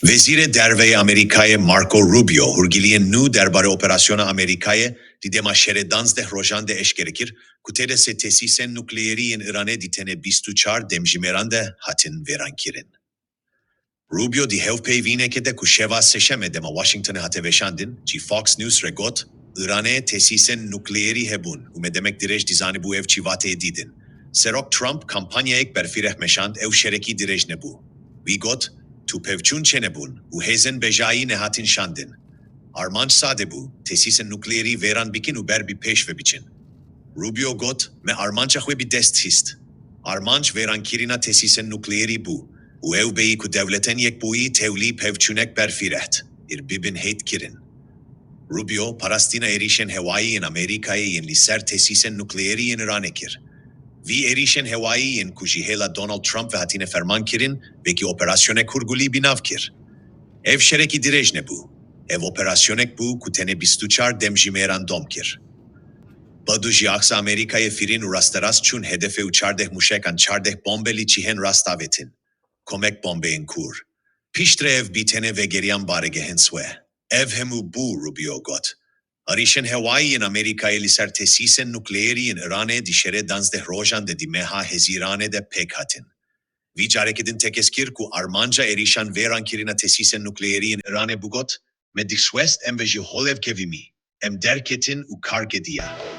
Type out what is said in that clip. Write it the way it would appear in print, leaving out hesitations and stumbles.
Vezire derveye Amerikaye Marco Rubio hurgiliyen nu derbare operasyona Amerikaye didema şeredanzdeh rojande eş gerekir kutere se tesisen nukleeriyen İran'e ditene bistuçar demjimerande hatin verankirin. Rubio di hevpey vinekede ku şeva seşeme dema Washington'e hateveşandin ci Fox News regot İran'e tesisen nukleeri hebun ume demek direj dizani bu ev çivate edidin. Serok Trump kampanya ek berfireh meşand ev şereki direjne bu. Vigot tu pevçun çenebun u hezen bejayi nehatin şandin. Armanç sade bu tesisen nukleeri veran bikin u berbi peşve biçin. Rubio got me armançah ve bir dest hist. Armanç veran kirina tesisen nukleeri bu. U ev beyi ku devleten yek buyi tevli pevçunek berfireht. İrbibin heyt kirin. Rubio parastina erişen Hawaii'in Amerika'ya yenliser tesisen nukleeri yen İranekir. Vi erişen Hawaii'in ku jihela Donald Trump ve hatine ferman kirin ve ki operasyone kurguli binavkir. Ev şereki direjne bu. Ev operasyonek bu ku tene bistuçar demjimeran domkir. Baduji aksa Amerika'ya firin u rastaras çun hedefe uçardeh muşekan çardeh bombeli çihen rastavetin. Komek bombeyin kur. Piştre ev bitene ve geriyan baregehen swe. Ev hemu bu Rubio got. Arişen Hawaii'in Amerika'ya liser tesisen nukleeriyen İran'e dişere danzdeh rojan de dimeha hezirane de pek hatin. Vic hareketin tekeskir ku armanca erişan veran kirina tesisen nukleeriyen İran'e bugot, medik swest em veji holev kevimi, em derketin u kargediya.